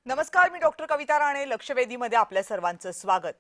नमस्कार, मी डॉक्टर कविता राणे. लक्षवेधीमध्ये आपल्या सर्वांचं स्वागत.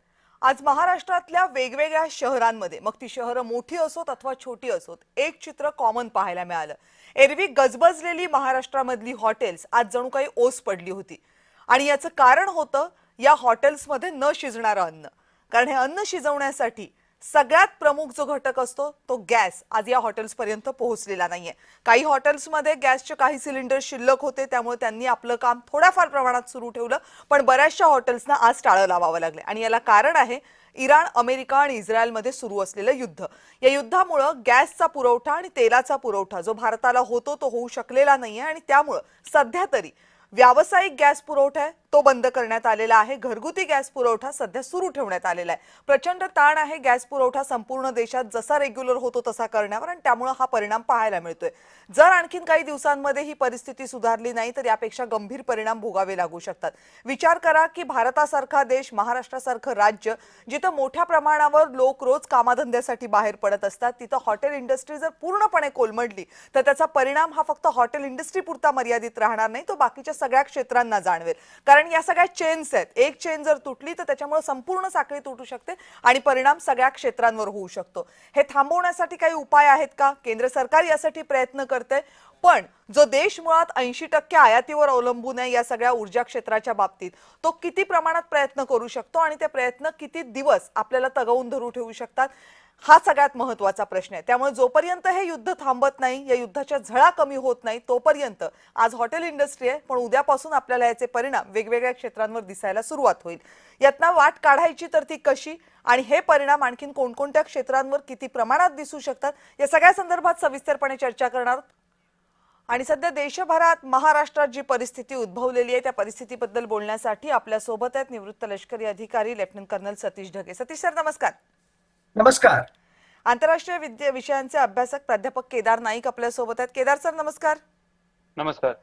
आज महाराष्ट्रातल्या वेगवेगळ्या शहरांमध्ये, मग ती शहरं मोठी असोत अथवा छोटी असोत, एक चित्र कॉमन पाहायला मिळालं. एरवी गजबजलेली महाराष्ट्रामधली हॉटेल्स आज जणू काही ओस पडली होती. आणि याचं कारण होतं या हॉटेल्समध्ये न शिजणारं अन्न. कारण हे अन्न शिजवण्यासाठी सगळ्यात प्रमुख जो घटक असतो तो गॅस आज या हॉटेल्स पर्यंत पोहोचलेला नाहीये. काही हॉटेल्समध्ये गॅसचे काही सिलेंडर शिल्लक होते, त्यामुळे त्यांनी आपलं काम थोड्याफार प्रमाणात सुरू ठेवलं, पण बऱ्याचशा हॉटेल्सना आज टाळं लावावं लागले. आणि याला कारण आहे इराण, अमेरिका आणि इस्रायलमध्ये सुरू असलेलं युद्ध. या युद्धामुळे गॅसचा पुरवठा आणि तेलाचा पुरवठा जो भारताला होतो तो होऊ शकलेला नाहीये. आणि त्यामुळे सध्या तरी व्यावसायिक गॅस पुरवठा आहे तो बंद करण्यात आलेला आहे. घरगुती गॅस पुरवठा सध्या सुरू ठेवण्यात आलेला आहे. प्रचंड ताण आहे गॅस पुरवठा संपूर्ण देशात जसा रेग्युलर होतो तसा करण्यावर, आणि त्यामुळे हा परिणाम पाहायला मिळतोय. जर आणखीन काही दिवसांमध्ये ही परिस्थिती सुधारली नाही तर यापेक्षा गंभीर परिणाम भोगावे लागू शकतात. विचार करा की भारतासारखा देश, महाराष्ट्रासारखं राज्य, जिथं मोठ्या प्रमाणावर लोक रोज कामाधंद्यासाठी बाहेर पडत असतात, तिथं हॉटेल इंडस्ट्री जर पूर्णपणे कोलमडली तर त्याचा परिणाम हा फक्त हॉटेल इंडस्ट्री पुरता मर्यादित राहणार नाही, तो बाकीच्या सगळ्या क्षेत्रांना जाणवेल. कारण या सगळ्या चेन्स आहेत, एक चेन जर तुटली तर त्याच्यामुळे संपूर्ण साखळी तुटू शकते आणि परिणाम सगळ्या क्षेत्रांवर होऊ शकतो. हे थांबवण्यासाठी काही उपाय आहेत का? केंद्र सरकार यासाठी प्रयत्न करते, पण जो देश मुळात 80% आयातीवर अवलंबून आहे या सगळ्या ऊर्जा क्षेत्राच्या बाबतीत, तो किती प्रमाणात प्रयत्न करू शकतो आणि ते प्रयत्न किती दिवस आपल्याला तगवून धरू ठेवू शकतात, हा सगळ्यात महत्त्वाचा प्रश्न आहे. त्यामुळे जोपर्यंत हे युद्ध थांबत नाही, या युद्धाच्या झळा कमी होत नाही, तोपर्यंत आज हॉटेल इंडस्ट्री आहे, पण उद्यापासून आपल्याला याचे परिणाम वेगवेगळ्या क्षेत्रांवर दिसायला सुरुवात होईल. यातनं वाट काढायची तर ती कशी, आणि हे परिणाम आणखीन कोणकोणत्या क्षेत्रांवर किती प्रमाणात दिसू शकतात, या सगळ्या संदर्भात सविस्तरपणे चर्चा करणार आहोत. आणि सध्या देशभरात, महाराष्ट्रात जी परिस्थिती उद्भवलेली आहे त्या परिस्थितीबद्दल बोलण्यासाठी आपल्या सोबत आहेत निवृत्त लष्करी अधिकारी lieutenant colonel Satish Dhage. Satish sir, नमस्कार. नमस्कार. आंतरराष्ट्रीय विषयांचे अभ्यासक प्राध्यापक केदार नाईक आपल्या सोबत आहेत. केदार सर, नमस्कार. नमस्कार.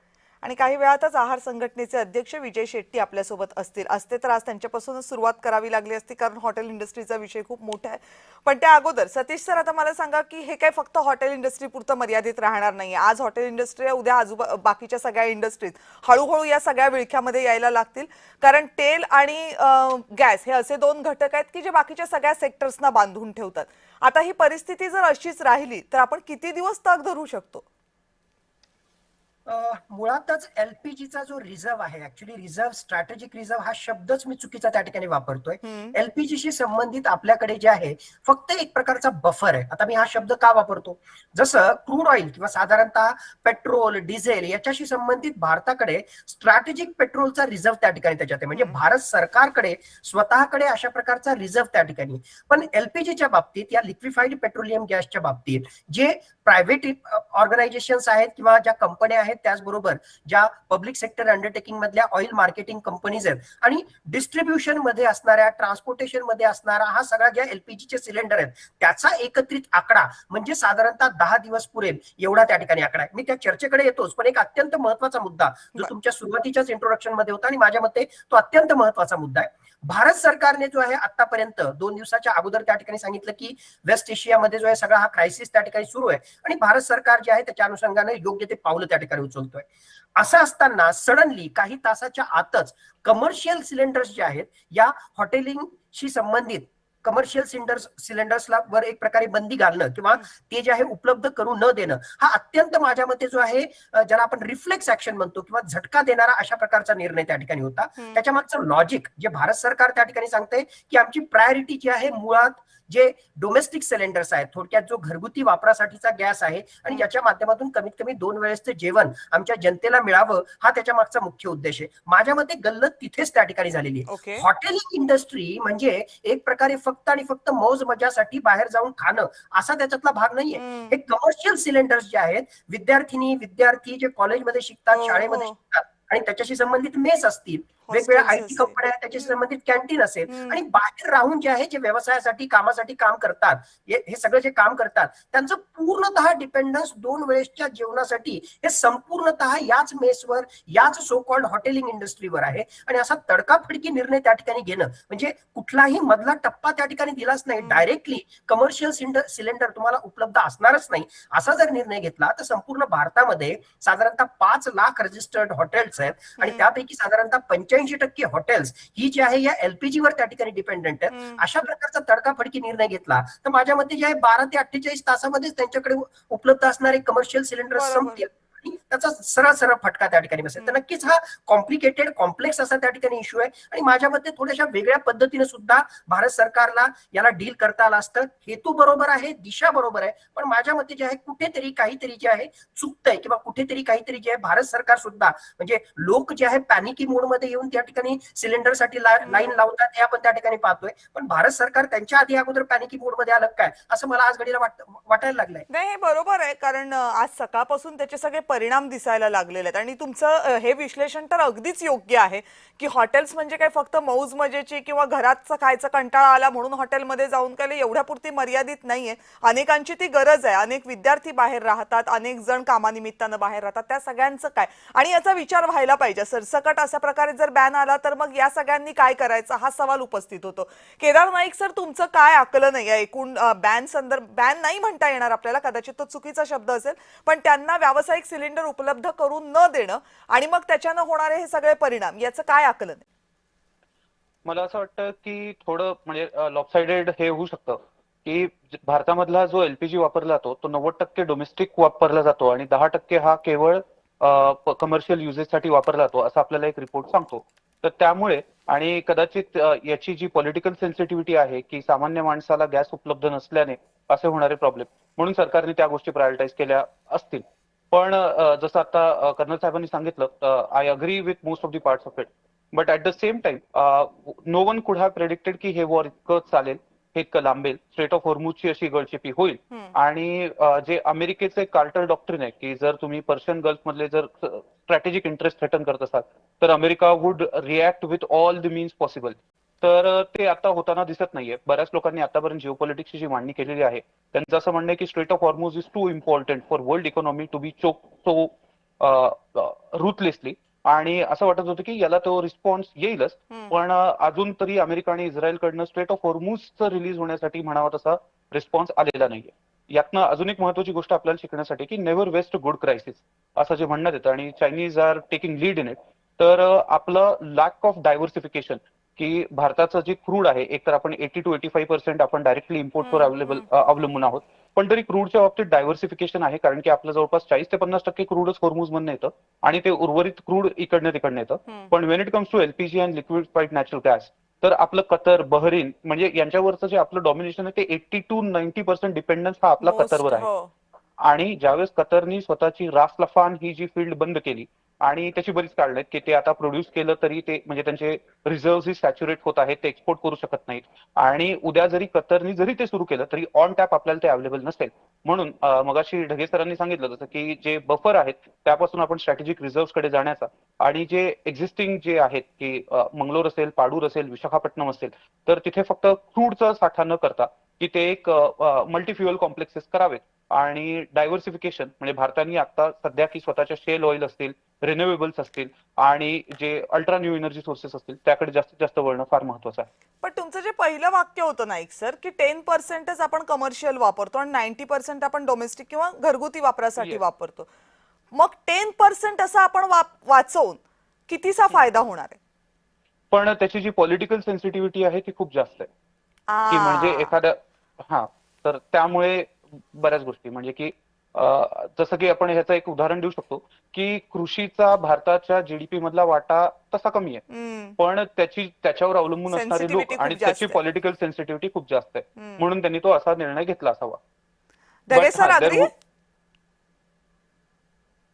आणि काही वेळातच आहार संघटनेचे अध्यक्ष विजय शेट्टी आपल्या सोबत असते तर आज त्यांच्यापासूनच सुरुवात करावी लागली असती, कारण हॉटेल इंडस्ट्रीचा विषय खूप मोठा आहे. पण त्या अगोदर सतीश सर, आता मला सांगा की हे काय फक्त हॉटेल इंडस्ट्री पुरतं मर्यादित राहणार नाही. आज हॉटेल इंडस्ट्री, उद्या बाकीच्या सगळ्या इंडस्ट्रीज हळूहळू या सगळ्या विळख्यामध्ये यायला लागतील, कारण तेल आणि गॅस हे असे दोन घटक आहेत की जे बाकीच्या सगळ्या सेक्टर्सना बांधून ठेवतात. आता ही परिस्थिती जर अशीच राहिली तर आपण किती दिवस तग धरू शकतो? मुळातच एलपीजीचा जो रिझर्व्ह आहे, ऍक्च्युली रिझर्व्ह, स्ट्रॅटेजिक रिझर्व्ह हा शब्दच मी चुकीचा त्या ठिकाणी वापरतोय. एलपीजीशी संबंधित आपल्याकडे जे आहे फक्त एक प्रकारचा बफर आहे. आता मी हा शब्द का वापरतो? जसं क्रूड ऑइल किंवा साधारणतः पेट्रोल, डिझेल याच्याशी संबंधित भारताकडे स्ट्रॅटेजिक पेट्रोलचा रिझर्व्ह त्या ठिकाणी त्याच्यात आहे. म्हणजे भारत सरकारकडे स्वतःकडे अशा प्रकारचा रिझर्व्ह त्या ठिकाणी. पण एलपीजीच्या बाबतीत, या लिक्विफाईड पेट्रोलियम गॅसच्या बाबतीत, जे प्रायव्हेट ऑर्गनायझेशन्स आहेत किंवा ज्या कंपन्या आहेत, त्याचबरोबर ज्या पब्लिक सेक्टर अंडरटेकिंग मधल्या ऑइल मार्केटिंग कंपनीज आहेत आणि डिस्ट्रीब्युशन मध्ये असणाऱ्या, ट्रान्सपोर्टेशन मध्ये असणारा हा सगळा ज्या एलपीजीचे सिलेंडर आहेत त्याचा एकत्रित आकडा म्हणजे साधारणतः 10 दिवस पुरेल एवढा त्या ठिकाणी आकडा आहे. मी त्या चर्चेकडे येतोच, पण एक अत्यंत महत्वाचा मुद्दा जो तुमच्या सुरुवातीच्याच इंट्रोडक्शन मध्ये होता आणि माझ्या मते तो अत्यंत महत्वाचा मुद्दा आहे. भारत सरकारने जो आहे आतापर्यंत 2 दिवसाच्या अगोदर त्या ठिकाणी सांगितलं की वेस्ट एशियामध्ये जो आहे सगळा हा क्रायसिस त्या ठिकाणी सुरू आहे आणि भारत सरकार जे आहे त्याच्या अनुषंगाने योग्य ते पावलं त्या ठिकाणी उचलतोय. असं असताना सडनली काही तासाच्या आतच कमर्शियल सिलेंडर्स जे आहेत, या हॉटेलिंगशी संबंधित कमर्शियल सिलेंडर्सला वर एक प्रकारे बंदी घालणं किंवा ते जे आहे उपलब्ध करू न देणं, हा अत्यंत माझ्या मते जो आहे ज्याला आपण रिफ्लेक्स ऍक्शन म्हणतो किंवा झटका देणारा अशा प्रकारचा निर्णय त्या ठिकाणी होता. त्याच्या मागचं लॉजिक जे भारत सरकार त्या ठिकाणी सांगते की आमची प्रायोरिटी जी आहे मुळात जे डोमेस्टिक सिलेंडर्स आहेत, थोडक्यात जो घरगुती वापरासाठीचा गॅस आहे आणि याच्या माध्यमातून कमीत कमी 2 वेळेचं जेवण आमच्या जनतेला मिळावं, हा त्याच्या मागचा मुख्य उद्देश आहे. माझ्या मते गल्लत तिथेच त्या ठिकाणी झालेली आहे. हॉटेलिंग इंडस्ट्री म्हणजे एक प्रकारे फक्त आणि फक्त मौज मजासाठी बाहेर जाऊन खाणं असा त्याच्यातला भाग नाहीये. हे कमर्शियल सिलेंडर्स जे आहेत, विद्यार्थी जे कॉलेजमध्ये शिकतात, शाळेमध्ये शिकतात आणि त्याच्याशी संबंधित मेस असतील, वेगवेगळ्या Hostels IT असतील. कंपन्या आहेत, त्याची संबंधित कॅन्टीन असेल, हम्म. आणि बाहेर राहून जे आहे, जे व्यवसायासाठी कामासाठी काम करतात, हे सगळं जे काम करतात त्यांचं पूर्णतः डिपेंडन्स 2 वेळेसच्या जेवणासाठी हे संपूर्णतः याच मेसवर, याच सो कॉल्ड हॉटेलिंग इंडस्ट्रीवर आहे. आणि असा तडकाफडकी निर्णय त्या ठिकाणी घेणं म्हणजे कुठलाही मधला टप्पा त्या ठिकाणी दिलाच नाही, डायरेक्टली कमर्शियल सिलेंडर तुम्हाला उपलब्ध असणारच नाही, असा जर निर्णय घेतला तर संपूर्ण भारतामध्ये साधारणतः 5 लाख रजिस्टर्ड हॉटेल्स आहेत, आणि त्यापैकी साधारणतः 85% हॉटेल्स ही जी आहे या LPG वर त्या ठिकाणी डिपेंडंट आहेत. अशा प्रकारचा तडकाफडकी निर्णय घेतला तर माझ्या मते जे आहे 12 ते 48 तासामध्येच त्यांच्याकडे उपलब्ध असणारे कमर्शियल सिलेंडर बरोबर. संपतील, आणि त्याचा सरळ सरळ फटका त्या ठिकाणी बसेल. तर नक्कीच हा कॉम्प्लिकेटेड कॉम्प्लेक्स असा त्या ठिकाणी इश्यू आहे, आणि माझ्या मते थोड्याशा वेगळ्या पद्धतीने सुद्धा भारत सरकारला याला डील करता आलं असतं. हेतू बरोबर आहे, दिशा बरोबर आहे, पण माझ्या मते जे आहे कुठेतरी काहीतरी जे आहे चुकतंय, किंवा कुठेतरी काहीतरी जे आहे भारत सरकार सुद्धा, म्हणजे लोक जे आहे पॅनिकी मोडमध्ये येऊन त्या ठिकाणी सिलेंडरसाठी लाईन लावतात हे आपण त्या ठिकाणी पाहतोय, पण भारत सरकार त्यांच्या आधी अगोदर पॅनिकी मोडमध्ये आलं काय, असं मला आज घडीला वाटायला लागलंय. नाही, हे बरोबर आहे, कारण आज सकाळपासून त्याचे सगळे परिणाम दिसायला लागलेले आहेत. आणि तुमचं हे विश्लेषण तर अगदीच योग्य आहे की हॉटेल्स म्हणजे काय फक्त मौज मजेची किंवा घरात खायचा कंटाळा आला म्हणून हॉटेलमध्ये जाऊन काय एवढ्यापुरती मर्यादित नाहीये. अनेकांची ती गरज आहे. अनेक विद्यार्थी बाहेर राहतात, अनेक जण कामानिमित्तानं बाहेर राहतात, त्या सगळ्यांचं काय, आणि याचा विचार व्हायला पाहिजे. सरसकट अशा प्रकारे जर बॅन आला तर मग या सगळ्यांनी काय करायचं हा सवाल उपस्थित होतो. केदार नाईक सर, तुमचं काय आकलन आहे या एकूण बॅन नाही म्हणता येणार आपल्याला, कदाचित तो चुकीचा शब्द असेल, पण त्यांना व्यावसायिक सिलेंडर उपलब्ध करून न देणं आणि मग त्याच्यानं होणारे हे सगळे परिणाम, याचं काय आकलन आहे? मला असं वाटतं की थोडं म्हणजे लॉपसाइडेड हे होऊ शकतं की भारतामधला जो LPG वापरला जातो तो 90% डोमेस्टिक वापरला जातो आणि 10% हा केवळ कमर्शियल युजेससाठी वापरला जातो असं आपल्याला एक रिपोर्ट सांगतो. तर त्यामुळे आणि कदाचित याची जी पॉलिटिकल सेन्सिटिव्हिटी आहे की सामान्य माणसाला गॅस उपलब्ध नसल्याने असे होणारे प्रॉब्लेम, म्हणून सरकारने त्या गोष्टी प्रायोरिटाईज केल्या असतील. पण जसं आता कर्नल साहेबांनी सांगितलं, I agree with most of the parts of it, but at the same time no one could have predicted की हे वॉर इतकं चालेल, हे इतकं लांबेल, स्ट्रेट ऑफ हॉर्मुझची अशी गळचेपी होईल. आणि जे अमेरिकेचे कार्टर डॉक्ट्रिन आहे की जर तुम्ही पर्शियन गल्फ मधले जर स्ट्रॅटेजिक इंटरेस्ट थ्रेटन करत असाल तर America would react with all the means possible. तर ते आता होताना दिसत नाहीये. बऱ्याच लोकांनी आतापर्यंत जिओपॉलिटिक्सची जी मांडणी केलेली आहे त्यांचं असं म्हणणं आहे की strait of Hormuz is too important for world economy to be choke so ruthlessly. आणि असं वाटत होतं की याला तो रिस्पॉन्स येईलच, पण अजून तरी अमेरिका आणि इस्रायलकडनं स्ट्रेट ऑफ हॉर्मुझचं रिलीज होण्यासाठी म्हणावा तसा रिस्पॉन्स आलेला नाहीये. यातनं अजून एक महत्वाची गोष्ट आपल्याला शिकण्यासाठी की नेव्हर वेस्ट गुड क्रायसिस असं जे म्हणण्यात येतं आणि Chinese are taking lead in it. तर आपलं लॅक ऑफ डायव्हर्सिफिकेशन की भारताचं जे क्रूड आहे, एक तर आपण 80 to 85% आपण डायरेक्टली इम्पोर्टवर अवलंबून आहोत, पण तरी क्रूडच्या बाबतीत डायव्हर्सिफिकेशन आहे, कारण की आपलं जवळपास 40 ते 50% क्रूडच हॉर्मुझ मधनं येतं आणि ते उर्वरित क्रूड इकडनं तिकडनं येतं. पण when it comes to LPG and liquefied natural gas तर आपलं कतर, बहरीन म्हणजे यांच्यावरचं जे आपलं डॉमिनेशन आहे ते 80 to 90% डिपेंडन्स हा आपला कतरवर आहे. आणि ज्यावेळेस कतरनी स्वतःची रास लफान ही जी फील्ड बंद केली आणि त्याची बरीच कारणं आहेत की ते आता प्रोड्यूस केलं तरी ते म्हणजे त्यांचे रिझर्व्ह सॅच्युरेट होत आहेत, ते एक्सपोर्ट करू शकत नाहीत. आणि उद्या जरी कतरनी जरी ते सुरू केलं तरी ऑन टॅप आपल्याला ते अवेलेबल नसेल. म्हणून मगाशी ढगे सरांनी सांगितलं जसं की जे बफर आहेत त्यापासून आपण स्ट्रॅटेजिक रिझर्व्ह कडे जाण्याचा आणि जे एक्झिस्टिंग जे आहेत की मंगलोर असेल, पाडूर असेल, विशाखापट्टणम असेल, तर तिथे फक्त क्रूडचा साठा न करता की ते एक मल्टीफ्युअल कॉम्प्लेक्सेस करावेत. आणि डायव्हर्सिफिकेशन म्हणजे भारताने आता सध्या की स्वतःच्या शेल ऑइल असतील, रिन्युएबल्स असतील आणि जे अल्ट्रा न्यू एनर्जी सोर्सेस असतील त्याकडे जास्तीत जास्त वळणं फार महत्वाचं आहे. पण तुमचं जे पहिलं वाक्य होतं नाईक सर की 10%च आपण कमर्शियल वापरतो आणि 90% आपण डोमेस्टिक किंवा घरगुती वापरासाठी वापरतो, मग 10% असं आपण वाचवून कितीचा फायदा होणार आहे? पण त्याची जी पॉलिटिकल सेन्सिटिव्हिटी आहे ती खूप जास्त आहे की म्हणजे एखाद्या तर त्यामुळे बऱ्याच गोष्टी म्हणजे की जसं की आपण ह्याचं एक उदाहरण देऊ शकतो की कृषीचा भारताच्या जीडीपी मधला वाटा तसा कमी आहे, पण त्याच्यावर अवलंबून असणारे लोक आणि त्याची पॉलिटिकल सेन्सिटिव्हिटी खूप जास्त आहे, म्हणून त्यांनी तो असा निर्णय घेतला असावा.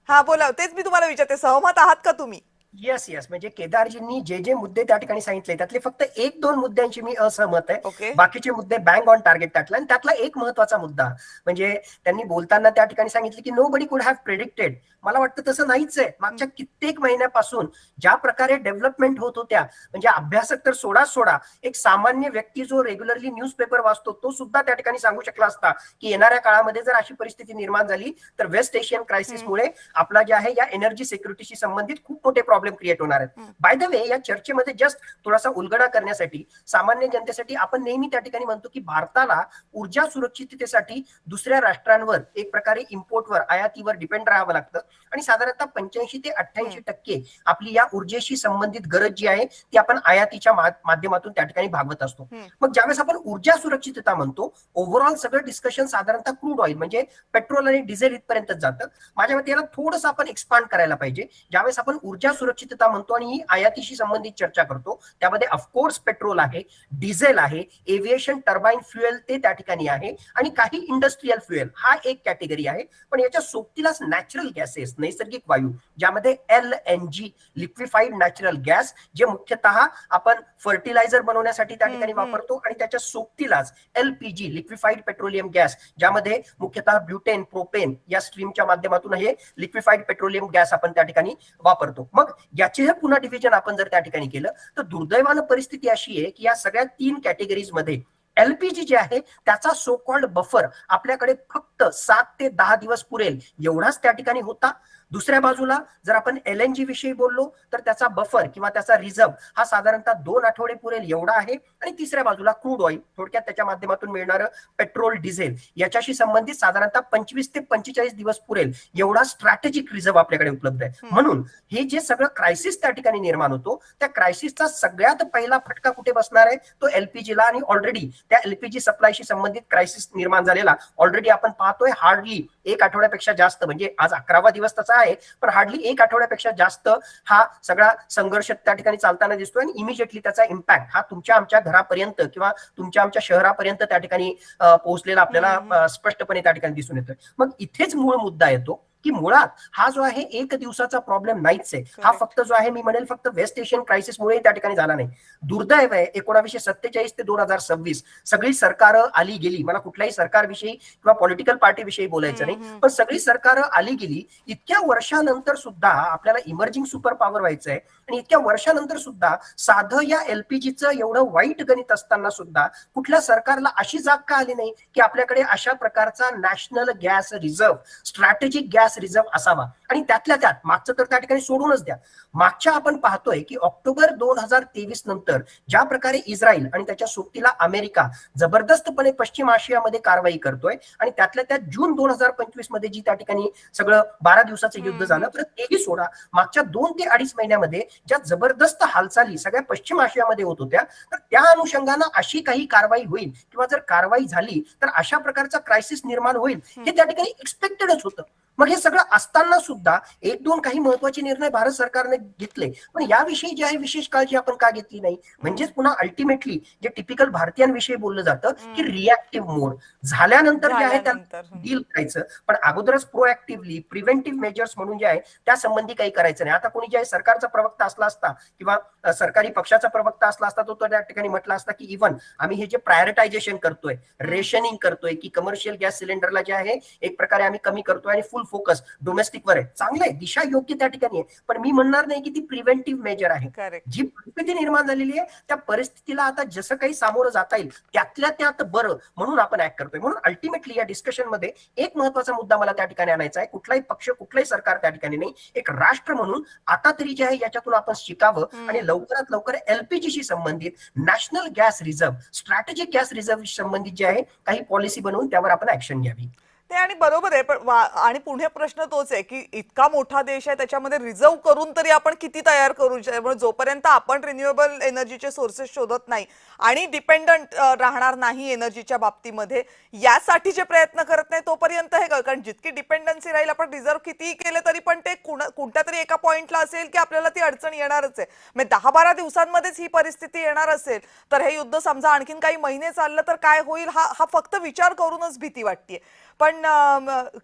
हा बोला, तेच मी तुम्हाला विचारते, सहमत आहात का तुम्ही? येस येस, म्हणजे केदारजींनी जे जे मुद्दे त्या ठिकाणी सांगितले त्यातले फक्त एक दोन मुद्द्यांची मी असहमत आहे. ओके. बाकीचे मुद्दे बँग ऑन टार्गेट टाकले. आणि त्यातला एक महत्वाचा मुद्दा म्हणजे त्यांनी बोलताना त्या ठिकाणी सांगितलं की नो बडी कुड हॅव प्रेडिक्टेड. मला वाटतं तसं नाहीच आहे. मागच्या कित्येक महिन्यापासून ज्या प्रकारे डेव्हलपमेंट होत होत्या, म्हणजे अभ्यासक तर सोडा, एक सामान्य व्यक्ती जो रेग्युलरली न्यूजपेपर वाचतो तो सुद्धा त्या ठिकाणी सांगू शकला असता की येणाऱ्या काळामध्ये जर अशी परिस्थिती निर्माण झाली तर वेस्ट एशियन क्रायसिसमुळे आपला जे आहे या एनर्जी सिक्युरिटीशी संबंधित खूप मोठे प्रॉब्लेम क्रिएट होणार आहेत. बाय द वे, या चर्चेमध्ये जस्ट थोडासा उलगडा करण्यासाठी सामान्य जनतेसाठी आपण नेहमी त्या ठिकाणी म्हणतो की भारताला ऊर्जा सुरक्षिततेसाठी दुसऱ्या राष्ट्रांवर एक प्रकारे इम्पोर्टवर, आयातीवर डिपेंड राहावं लागतं आणि साधारणतः 85 ते 88% आपली या ऊर्जेशी संबंधित गरज जी आहे ती आपण आयातीच्या माध्यमातून त्या ठिकाणी भागवत असतो. मग ज्यावेळेस आपण ऊर्जा सुरक्षितता म्हणतो, ओव्हरऑल सगळं डिस्कशन साधारणतः क्रूड ऑइल म्हणजे पेट्रोल आणि डिझेल इथपर्यंत जातं. माझ्या मते याला थोडंसं आपण एक्सपांड करायला पाहिजे. ज्यावेळेस आपण ऊर्जा सुरक्षितता म्हणतो आणि ही आयातीशी संबंधित चर्चा करतो त्यामध्ये ऑफकोर्स पेट्रोल आहे, डिझेल आहे, एव्हिएशन टर्बाईन फ्युएल ते त्या ठिकाणी आहे आणि काही इंडस्ट्रियल फ्युएल हा एक कॅटेगरी आहे. पण याच्या सोबतीलाच नॅचरल गॅसेस, नैसर्गिक वायू, ज्यामध्ये LNG लिक्विफाईड नॅचरल गॅस जे मुख्यतः आपण फर्टिलायझर बनवण्यासाठी त्या ठिकाणी वापरतो आणि त्याच्या सोबतीलाच LPG लिक्विफाईड पेट्रोलियम गॅस ज्यामध्ये मुख्यतः ब्युटेन, प्रोपेन या स्ट्रीमच्या माध्यमातून हे लिक्विफाईड पेट्रोलियम गॅस आपण त्या ठिकाणी वापरतो. मग याचे पुन्हा डिव्हिजन आपण जर त्या ठिकाणी केलं तर दुर्दैवानं परिस्थिती अशी आहे की या सगळ्या 3 कॅटेगरीज मध्ये LPG जे आहे त्याचा सो कॉल्ड बफर आपल्याकडे फक्त 7 ते 10 दिवस पुरेल एवढाच त्या ठिकाणी होता. दुसऱ्या बाजूला जर आपण LNG विषयी बोललो तर त्याचा बफर किंवा त्याचा रिझर्व हा साधारणतः 2 आठवडे पुरेल एवढा आहे. आणि तिसऱ्या बाजूला क्रूड ऑइल, थोडक्यात त्याच्या माध्यमातून मिळणारं पेट्रोल, डिझेल याच्याशी संबंधित साधारणतः 25 ते 45 दिवस पुरेल एवढा स्ट्रॅटेजिक रिझर्व आपल्याकडे उपलब्ध आहे. म्हणून हे जे सगळं क्रायसिस त्या ठिकाणी निर्माण होतो त्या क्रायसिसचा सगळ्यात पहिला फटका कुठे बसणार आहे तो LPGला. आणि ऑलरेडी त्या LPG सप्लायशी संबंधित क्रायसिस निर्माण झालेला ऑलरेडी आपण पाहतोय. हार्डली 1 आठवड्यापेक्षा जास्त, म्हणजे आज 11वा दिवस त्याचा आहे, पण हार्डली 1 आठवड्यापेक्षा जास्त हा सगळा संघर्ष त्या ठिकाणी चालताना दिसतोय. आणि इमिजिएटली त्याचा इम्पॅक्ट हा तुमच्या आमच्या घरापर्यंत किंवा तुमच्या आमच्या शहरापर्यंत त्या ठिकाणी पोहोचलेला आपल्याला स्पष्टपणे त्या ठिकाणी दिसून येतोय. मग इथेच मूळ मुद्दा येतो की मुळात हा जो आहे एक दिवसाचा प्रॉब्लेम नाहीच आहे. हा फक्त जो आहे मी म्हणेल फक्त वेस्ट एशियन क्रायसिसमुळे त्या ठिकाणी झाला नाही. दुर्दैव आहे 1947 ते 2026 सगळी सरकारं आली गेली. मला कुठल्याही सरकारविषयी किंवा पॉलिटिकल पार्टीविषयी बोलायचं नाही, पण सगळी सरकारं आली गेली. इतक्या वर्षानंतर सुद्धा आपल्याला इमर्जिंग सुपर पॉवर व्हायचंय आणि इतक्या वर्षानंतर सुद्धा साधं या LPGचं एवढं वाईट गणित असताना सुद्धा कुठल्या सरकारला अशी जाग का आली नाही की आपल्याकडे अशा प्रकारचा national gas reserve, strategic gas reserve असावा. आणि त्यातल्या त्यात मागचं तर त्या ठिकाणी सोडूनच द्या, मागच्या आपण पाहतोय की ऑक्टोबर 2023 नंतर ज्या प्रकारे इस्रायल आणि त्याच्या सोबतीला अमेरिका जबरदस्तपणे पश्चिम आशियामध्ये कारवाई करतोय आणि त्यातल्या त्यात जून 2025 मध्ये जी त्या ठिकाणी सगळं 12 दिवसाचं युद्ध झालं, तर तेही सोडा, मागच्या 2 ते 2.5 महिन्यामध्ये ज्या जबरदस्त हालचाली सगळ्या पश्चिम आशियामध्ये होत होत्या, तर त्या अनुषंगानं अशी काही कारवाई होईल किंवा जर कारवाई झाली तर अशा प्रकारचा क्रायसिस निर्माण होईल हे त्या ठिकाणी एक्सपेक्टेडच होतं. मग हे सगळं असताना सुद्धा 1-2 काही महत्वाचे निर्णय भारत सरकारने घेतले, पण याविषयी जी आहे विशेष काळजी आपण का घेतली नाही? म्हणजेच पुन्हा अल्टिमेटली जे टिपिकल भारतीयांविषयी बोललं जातं की रिॲक्टिव्ह मोड झाल्यानंतर जे आहे त्याला डील करायचं, पण अगोदरच प्रोएक्टिव्हली प्रिव्हेंटिव्ह मेजर्स म्हणून जे आहे त्या संबंधी काही करायचं नाही. आता कोणी जे आहे सरकारचा प्रवक्ता असला असता किंवा सरकारी पक्षाचा प्रवक्ता असला असता तो त्या ठिकाणी म्हटला असता की इव्हन आम्ही हे जे प्रायोरिटायझेशन करतोय, रेशनिंग करतोय, की कमर्शियल गॅस सिलेंडरला जे आहे एक प्रकारे आम्ही कमी करतोय आणि फुल फोकस डोमेस्टिक वर आहे, चांगलं आहे, दिशा योग्य त्या ठिकाणी आहे, पण मी म्हणणार नाही की ती प्रिव्हेंटिव्ह मेजर आहे. जी परिस्थिती निर्माण झालेली आहे त्या परिस्थितीला आता जसं काही सामोरं जाता येईल त्यातल्या त्यात बरं म्हणून आपण ऍक्ट करतोय. म्हणून अल्टिमेटली या डिस्कशन मध्ये एक महत्वाचा मुद्दा मला त्या ठिकाणी आणायचा आहे. कुठलाही पक्ष, कुठलाही सरकार त्या ठिकाणी नाही, एक राष्ट्र म्हणून आता तरी जे आहे याच्यातून आपण शिकावं आणि लवकरात लवकर LPGशी संबंधित national gas reserve, strategic gas reserve संबंधित जे आहे काही पॉलिसी बनवून त्यावर आपण ऍक्शन घ्यावी. ते आणि बरोबर आहे, पण आणि पुढे प्रश्न तोच आहे की इतका मोठा देश आहे त्याच्यामध्ये रिझर्व्ह करून तरी आपण किती तयार करू? जोपर्यंत आपण रिन्युएबल एनर्जीचे सोर्सेस शोधत नाही आणि डिपेंडंट राहणार नाही एनर्जीच्या बाबतीमध्ये, यासाठीचे प्रयत्न करत नाही तोपर्यंत हे, कारण जितकी डिपेंडन्सी राहील आपण रिझर्व्ह कितीही केले तरी पण ते कोणत्या तरी एका पॉइंटला असेल की आपल्याला ती अडचण येणारच आहे. म्हणजे 10-12 दिवसांमध्येच ही परिस्थिती येणार असेल तर हे युद्ध समजा आणखीन काही महिने चाललं तर काय होईल हा फक्त विचार करूनच भीती वाटते. पण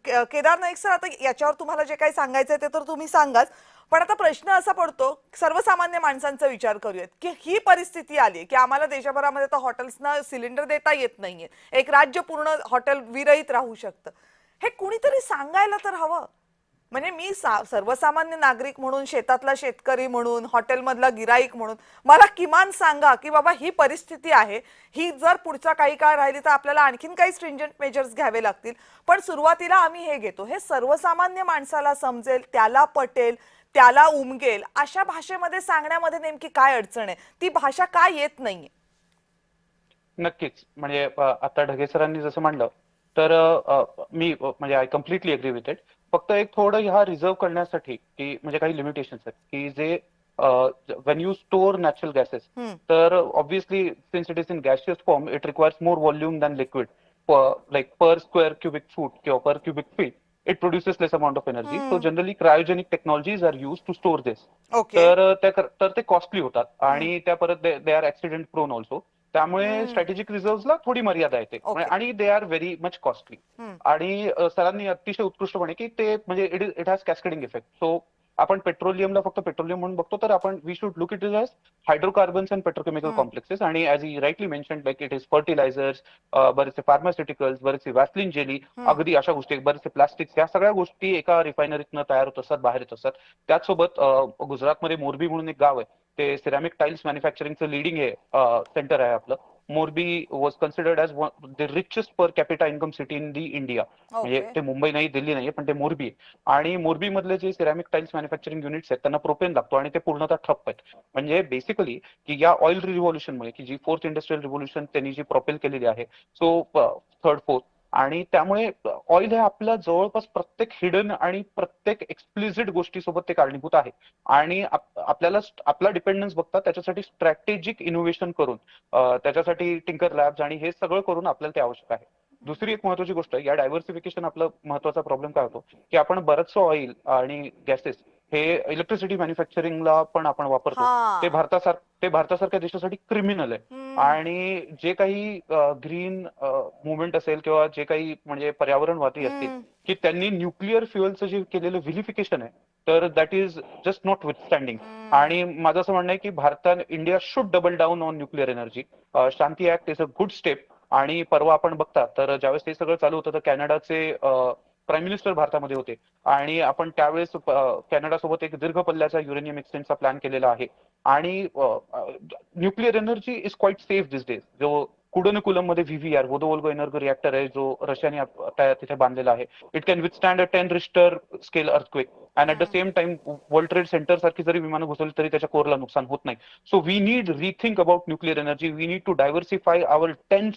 केदार नाईक सर, आता याच्यावर तुम्हाला जे काही सांगायचंय ते तर तुम्ही सांगाच, पण आता प्रश्न असा पडतो, सर्वसामान्य माणसांचा विचार करूयात की ही परिस्थिती आली की आम्हाला देशभरामध्ये तर हॉटेल्सना सिलेंडर देता येत नाहीये, एक राज्य पूर्ण हॉटेल विरहित राहू शकतं. हे कुणीतरी सांगायला तर हवं. म्हणजे मी सर्वसामान्य नागरिक म्हणून, शेतातला शेतकरी म्हणून, हॉटेलमधला गिराईक म्हणून मला किमान सांगा की बाबा ही परिस्थिती आहे, ही जर पुढचा काही काळ राहिली तर आपल्याला आणखीन काही स्ट्रिंजंट मेजर्स घ्यावे लागतील, पण सुरुवातीला आम्ही हे घेतो. हे सर्वसामान्य माणसाला समजेल, त्याला पटेल, त्याला उमगेल अशा भाषेमध्ये सांगण्यामध्ये नेमकी काय अडचण आहे? ती भाषा काय येत नाहीये? नक्कीच. म्हणजे आता ढगे सरांनी जसं म्हणलं तर मी म्हणजे I completely agree with it. फक्त एक थोडं ह्या रिझर्व्ह करण्यासाठी की म्हणजे काही लिमिटेशन्स आहेत की जे when you store natural gases तर obviously since it is in gaseous form it requires more volume than liquid like per square cubic foot किंवा per cubic feet it produces less amount of energy. So generally cryogenic technologies are used to store this. Okay. तर ते costly होतात आणि त्या परत they are accident prone also. त्यामुळे strategic रिझर्व्हला थोडी मर्यादा येते आणि they are very much costly. आणि सरांनी अतिशय उत्कृष्टपणे की ते म्हणजे it has cascading effect. So आपण पेट्रोलियमला फक्त पेट्रोलियम म्हणून बघतो, तर आपण we should look it is as hydrocarbons and petrochemical complexes. आणि as he rightly mention like it is fertilisers, बरेचसे फार्मास्युटिकल्स, बरेचसे वॅसलिन जेली, अगदी अशा गोष्टी, बरेचसे प्लास्टिक्स, या सगळ्या गोष्टी एका रिफायनरीतनं तयार होत असतात, बाहेर येत असतात. त्याचसोबत गुजरातमध्ये मोरबी म्हणून एक गाव आहे, ते सिरॅमिक टाइल्स मॅन्युफॅक्चरिंगचं लिडिंग सेंटर आहे आपलं. Morbi was considered as the richest per capita income city in the India. म्हणजे ते मुंबई नाही, दिल्ली नाही, पण ते मोरबी आहे. आणि मोरबी मधले जे सिरॅमिक टाइल्स मॅन्युफॅक्चरिंग युनिट्स आहेत त्यांना प्रोपेन लागतो आणि ते पूर्णतः ठप्प आहेत. म्हणजे बेसिकली की या ऑइल रिव्हॉल्युशनमुळे की जी फोर्थ इंडस्ट्रियल रिव्हॉल्युशन त्यांनी जी प्रोपेल केलेली आहे, सो थर्ड फोर्थ, आणि त्यामुळे ऑइल हे आपल्या जवळपास प्रत्येक हिडन आणि प्रत्येक एक्सप्लिसिट गोष्टीसोबत ते कारणीभूत आहे. आणि आपल्याला आपला डिपेंडन्स बघता त्याच्यासाठी स्ट्रॅटेजिक इनोव्हेशन करून त्याच्यासाठी टिंकर लॅब्स आणि हे सगळं करून आपल्याला ते आवश्यक आहे. दुसरी एक महत्वाची गोष्ट, या डायव्हर्सिफिकेशन आपला महत्वाचा प्रॉब्लेम काय होतो की आपण बरंचसं ऑइल आणि गॅसेस हे इलेक्ट्रिसिटी मॅन्युफॅक्चरिंगला पण आपण वापरतो. ते भारतासारख्या देशासाठी क्रिमिनल आहे. आणि जे काही ग्रीन मुवमेंट असेल किंवा जे काही म्हणजे पर्यावरणवादी असतील की त्यांनी न्यूक्लिअर फ्युएलचं जे केलेलं व्हिलिफिकेशन आहे, तर दॅट इज जस्ट नॉट विथस्टँडिंग. आणि माझं असं म्हणणं आहे की India should double down on nuclear energy. Shanti act is a good step. आणि परवा आपण बघता तर ज्यावेळेस ते सगळं चालू होतं तर कॅनडाचे प्राईम मिनिस्टर भारतामध्ये होते आणि आपण त्यावेळेस कॅनडा सोबत एक दीर्घ पल्ल्याचा युरेनियम एक्सचेंजचा प्लॅन केलेला आहे. आणि nuclear energy is quite safe this days. जो कुडनकुलम मध्ये व्हीव्हीआर वोदोवोल्गो एनर्गो रिएक्टर आहे, जो रशियाने तिथे बांधलेला आहे, it can withstand a 10 Richter scale earthquake. And at the same time World Trade Center सारखी जरी विमानं घुसवली तरी त्याच्या कोरला नुकसान होत नाही. So we need rethink about nuclear energy. We need to diversify our 10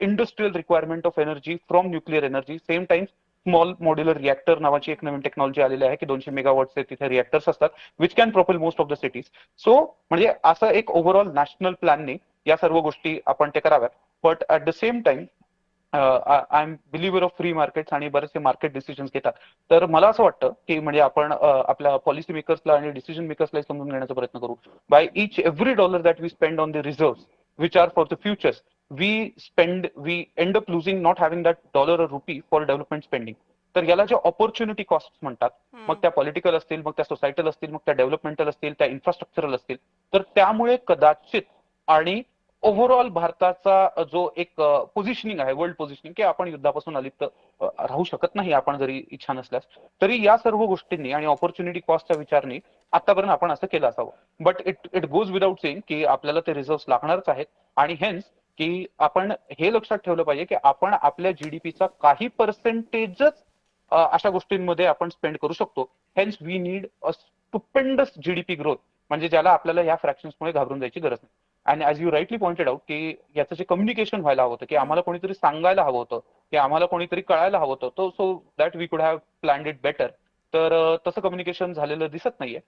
industrial requirement of energy from nuclear energy. Same time small modular reactor नावाची एक नवीन टेक्नॉलॉजी आलेली आहे की 200 मेगावॉटचे तिथे रिएक्टर्स असतात which can propel most of the cities. So म्हणजे असं एक ओव्हरऑल नॅशनल प्लॅनने या सर्व गोष्टी आपण ते कराव्यात. But at the same time I am believer of free markets आणि बरेचसे मार्केट डिसिजन्स घेतात. तर मला असं वाटतं की म्हणजे आपण आपल्या पॉलिसी मेकर्सला आणि डिसिजन मेकर्सला समजून घेण्याचा प्रयत्न करू. By each every dollar that we spend on the reserves which are for the futures, we end up losing not having that dollar or rupee for development spending. तर याला जे ऑपॉर्च्युनिटी कॉस्ट म्हणतात, मग त्या पॉलिटिकल असतील, मग त्या societal असतील, मग त्या डेव्हलपमेंटल असतील, त्या इन्फ्रास्ट्रक्चरल असतील, तर त्यामुळे कदाचित आणि ओव्हरऑल भारताचा जो एक पोझिशनिंग आहे, वर्ल्ड पोझिशनिंग, की आपण युद्धापासून अलिप्त राहू शकत नाही आपण जरी इच्छा नसल्यास, तरी या सर्व गोष्टींनी आणि ऑपॉर्च्युनिटी कॉस्टच्या विचारणी आतापर्यंत आपण असं केलं असावं. But it goes without saying की आपल्याला ते रिझर्व्ह लागणारच आहेत. आणि हेन्स की आपण हे लक्षात ठेवलं पाहिजे की आपण आपल्या जीडीपीचा काही पर्सेंटेजच अशा गोष्टींमध्ये आपण स्पेंड करू शकतो. Hence we need a stupendous GDP growth, म्हणजे ज्याला आपल्याला या फ्रॅक्शन्समुळे घाबरून जायची गरज नाही. And as you rightly pointed out की याचं जे कम्युनिकेशन व्हायला हवं होतं, की आम्हाला कोणीतरी सांगायला हवं होतं, की आम्हाला कोणीतरी कळायला हवं होतं, सो दॅट वी कुड हॅव प्लॅन्ड इट बेटर. तर तसं कम्युनिकेशन झालेलं दिसत नाहीये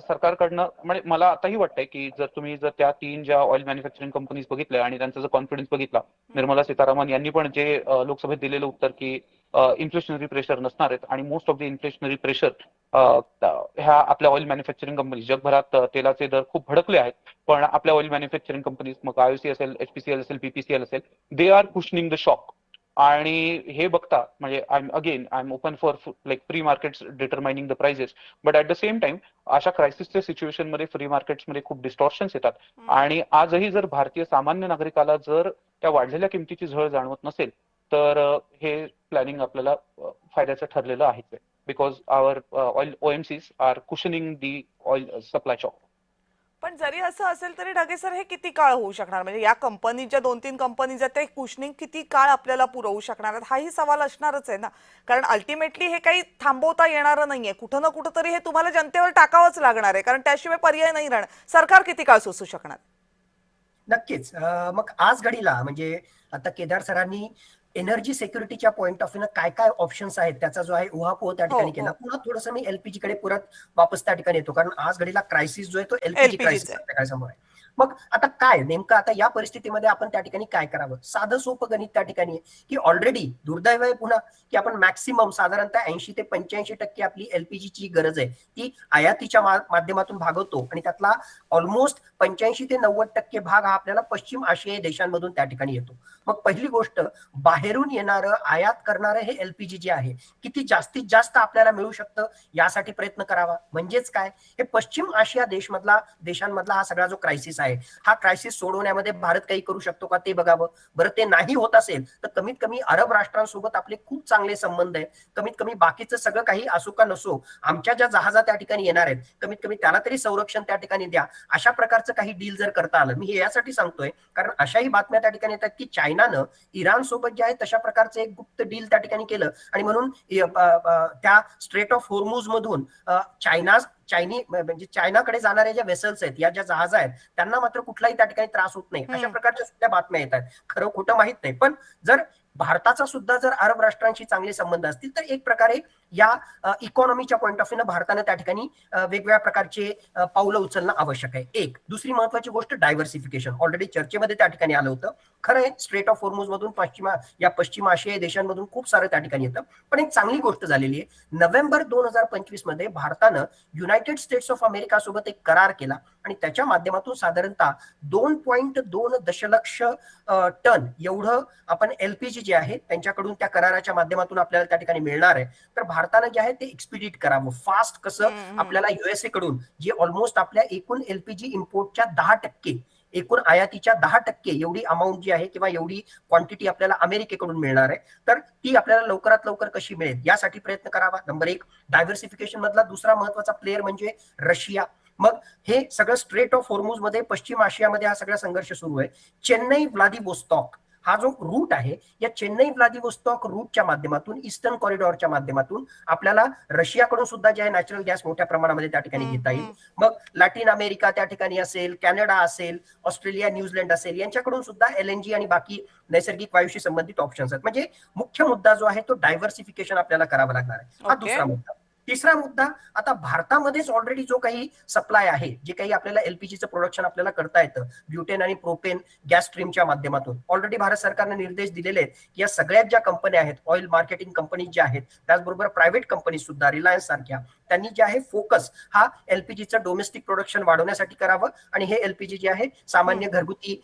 सरकारकडनं. म्हणजे मला आताही वाटतंय की जर त्या 3 ज्या ऑइल मॅन्युफॅक्चरिंग कंपनीज बघितल्या आणि त्यांचा जर कॉन्फिडन्स बघितला, निर्मला सीतारामन यांनी पण जे लोकसभेत दिलेलं उत्तर की इन्फ्लेशनरी प्रेशर नसणार आहेत आणि most of the inflationary pressure ह्या आपल्या ऑइल मॅन्युफॅक्चरिंग कंपनीज, जगभरात तेलाचे दर खूप भडकले आहेत, पण आपल्या ऑइल मॅन्युफॅक्चरिंग कंपनीज, मग आयओसी असेल, एचपीसीएल असेल, पीपीसीएल असेल, they are cushioning the shock. आणि हे बघता म्हणजे I am open for like free markets determining the prices, but at the same time अशा क्रायसिसच्या सिच्युएशन मध्ये फ्री मार्केट्समध्ये खूप डिस्टॉर्शन्स येतात आणि आजही जर भारतीय सामान्य नागरिकाला जर त्या वाढलेल्या किमतीची झळ जाणवत नसेल तर हे प्लॅनिंग आपल्याला फायद्याचं ठरलेलं आहेच, because our oil OMCs are cushioning the oil supply shock. पण जरी असं असेल तरी ढगे सर, हे किती काळ होऊ शकणार? म्हणजे या कंपनीच्या 2-3 कंपनीज आहेत, ते कुशनिंग किती काळ आपल्याला पुरवू शकणार आहेत, हाही सवाल असणारच आहे ना. कारण अल्टिमेटली हे काही थांबवता येणारं नाहीये, कुठं ना कुठं तरी हे तुम्हाला जनतेवर टाकावंच लागणार आहे, कारण त्याशिवाय पर्याय नाही राहणार. सरकार किती काळ सोसू शकणार? नक्कीच. मग आज घडीला म्हणजे आता केदार सरांनी एनर्जी सिक्युरिटीच्या पॉईंट ऑफ व्ह्यू काय काय ऑप्शन्स आहेत त्याचा जो आहे उहापोह त्या ठिकाणी केला. पुन्हा थोडंसं मी एलपीजी कडे परत वापस त्या ठिकाणी येतो, कारण आज घडीला क्रायसिस जो आहे तो एलपीजी क्रायसिस आपल्या समोर आहे. मग आता काय नेमकं आता या परिस्थितीमध्ये आपण त्या ठिकाणी काय करावं? साधं सोपं गणित त्या ठिकाणी आहे की ऑलरेडी दुर्दैव आहे पुन्हा की आपण मॅक्सिमम साधारणतः 80 ते 85% आपली एलपीजीची गरज आहे ती आयातीच्या माध्यमातून भागवतो आणि त्यातला ऑलमोस्ट 85 ते 90% भाग हा आपल्याला पश्चिम आशियाई देशांमधून त्या ठिकाणी येतो. मग पहिली गोष्ट, बाहेरून येणारं आयात करणारं हे एलपीजी जे आहे किती जास्तीत जास्त आपल्याला मिळू शकतं यासाठी प्रयत्न करावा. म्हणजेच काय, हे पश्चिम आशिया देशांमधला हा सगळा जो क्रायसिस आहे हा क्रायसिस सोडवण्यामध्ये भारत काही करू शकतो का ते बघावं. बरं ते नाही होत असेल तर कमीत कमी अरब राष्ट्रांसोबत आपले खूप चांगले संबंध आहेत. कमीत कमी बाकीचं सगळं काही असो का नसो, आमच्या ज्या जहाजा त्या ठिकाणी येणार आहेत कमीत कमी त्याला तरी संरक्षण त्या ठिकाणी द्या. अशा प्रकारचं काही डील जर करता आलं, मी हे यासाठी सांगतोय कारण अशाही बातम्या त्या ठिकाणी येतात की चायनानं इराण सोबत जे आहे तशा प्रकारचं एक गुप्त डील त्या ठिकाणी केलं आणि म्हणून त्या स्ट्रेट ऑफ होर्मुझ मधून म्हणजे चायनाकडे जाणाऱ्या ज्या वेसल्स आहेत या ज्या जहाज आहेत त्यांना मात्र कुठलाही त्या ठिकाणी त्रास होत नाही. अशा प्रकारच्या सुद्धा बातम्या येतात. खरं खोटं माहित नाही, पण जर भारताचा सुद्धा जर अरब राष्ट्रांशी चांगले संबंध असतील तर एक प्रकारे या इकॉनॉमीच्या पॉईंट ऑफ व्ह्यूनं भारतानं त्या ठिकाणी वेगवेगळ्या प्रकारचे पावलं उचलणं आवश्यक आहे. एक दुसरी महत्वाची गोष्ट डायव्हर्सिफिकेशन, ऑलरेडी चर्चेमध्ये त्या ठिकाणी आलं होतं. खरं आहे, स्ट्रेट ऑफ होर्मुझ मधून पश्चिम आशियाई देशांमधून खूप सारं त्या ठिकाणी येतं. पण एक चांगली गोष्ट झालेली आहे, नोव्हेंबर 2025 मध्ये भारतानं युनायटेड स्टेट्स ऑफ अमेरिका सोबत एक करार केला आणि त्याच्या माध्यमातून साधारणतः 2.2 दशलक्ष टन एवढं आपण एलपीजी जे आहे त्यांच्याकडून त्या कराराच्या माध्यमातून आपल्याला त्या ठिकाणी मिळणार आहे. तर भारतानं जे आहे ते एक्सपिडिट करावं फास्ट. कसं, आपल्याला युएसए कडून जे ऑलमोस्ट आपल्या एकूण एलपीजी इम्पोर्टच्या 10%, एकूण आयातीच्या 10% एवढी अमाऊंट जी आहे किंवा एवढी क्वांटिटी आपल्याला अमेरिकेकडून मिळणार आहे, तर ती आपल्याला लवकरात लवकर कशी मिळेल यासाठी प्रयत्न करावा. नंबर एक. डायव्हर्सिफिकेशन मधला दुसरा महत्वाचा प्लेअर म्हणजे रशिया. मग हे सगळं स्ट्रेट ऑफ होर्मुझ मध्ये पश्चिम आशियामध्ये हा सगळा संघर्ष सुरू आहे. चेन्नई व्लादिवोस्तॉक हा जो रूट आहे, या चेन्नई व्लादिवोस्तॉक रूटच्या माध्यमातून, ईस्टर्न कॉरिडॉरच्या माध्यमातून आपल्याला रशियाकडून सुद्धा जे आहे नॅचरल गॅस मोठ्या प्रमाणामध्ये त्या ठिकाणी घेता येईल. मग लॅटिन अमेरिका त्या ठिकाणी असेल, कॅनडा असेल, ऑस्ट्रेलिया, न्यूझीलंड असेल, यांच्याकडून सुद्धा LNG आणि बाकी नैसर्गिक वायूशी संबंधित ऑप्शन्स आहेत. म्हणजे मुख्य मुद्दा जो आहे तो डायव्हर्सिफिकेशन आपल्याला करावं लागणार आहे. हा दुसरा मुद्दा. तिसरा मुद्दा, आता भारतामध्येच ऑलरेडी जो काही सप्लाय आहे, जे काही आपल्याला एलपीजीचं प्रोडक्शन आपल्याला करता येतं ब्युटेन आणि प्रोपेन गॅस स्ट्रीमच्या माध्यमातून, ऑलरेडी भारत सरकारने निर्देश दिलेले आहेत की या सगळ्यात ज्या कंपन्या आहेत, ऑइल मार्केटिंग कंपनी ज्या आहेत, त्याचबरोबर प्रायव्हेट कंपनी सुद्धा, रिलायन्स सारख्या, त्यांनी जे आहे फोकस हा एलपीजीचं डोमेस्टिक प्रोडक्शन वाढवण्यासाठी करावं आणि हे एलपीजी जे आहे सामान्य घरगुती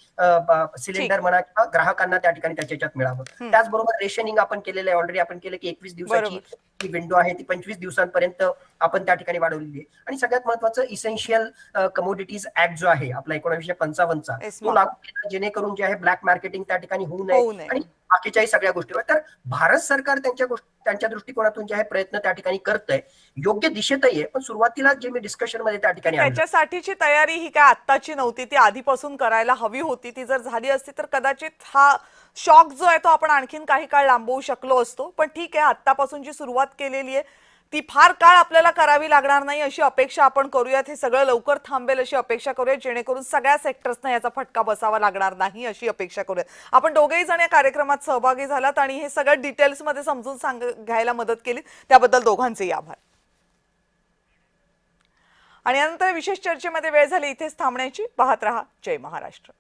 सिलेंडर म्हणा किंवा ग्राहकांना त्या ठिकाणी त्याच्यात मिळावं. त्याचबरोबर रेशनिंग आपण केलेलं आहे, ऑलरेडी आपण केलं की 21 दिवसाची जी विंडो आहे ती 25 दिवसांपर्यंत आपण त्या ठिकाणी वाढवलेली आहे. आणि सगळ्यात महत्वाचं, इसेन्शियल कमोडिटीज ऍक्ट जो आहे आपला 1955चा, तो लागू केला जेणेकरून जे आहे ब्लॅक मार्केटिंग त्या ठिकाणी होऊ नये आणि बाकीच्याही सगळ्या गोष्टीवर. तर भारत सरकार त्यांच्या दृष्टिकोनातून जे आहे प्रयत्न त्या ठिकाणी करतंय, योग्य दिशेतही आहे. पण सुरुवातीला जे मी डिस्कशन मध्ये त्या ठिकाणी त्याच्यासाठीची तयारी ही काय आत्ताची नव्हती, ती आधीपासून करायला हवी होती. ती जर झाली असती तर कदाचित हा शॉक जो आहे तो आपण आणखीन काही काळ लांबवू शकलो असतो. पण ठीक आहे, आत्तापासून जी सुरुवात केलेली आहे ती फार काळ आपल्याला करावी लागणार नाही अशी अपेक्षा आपण करूयात. हे सगळं लवकर थांबेल अशी अपेक्षा करूयात, जेणेकरून सगळ्या सेक्टर्सना याचा फटका बसावा लागणार नाही अशी अपेक्षा करूयात. आपण दोघेही जण या कार्यक्रमात सहभागी झालात आणि हे सगळं डिटेल्समध्ये समजून घ्यायला मदत केली, त्याबद्दल दोघांचेही आभार. आणि यानंतर विशेष चर्चेमध्ये वेळ झाली इथेच थांबण्याची. पाहत रहा जय महाराष्ट्र.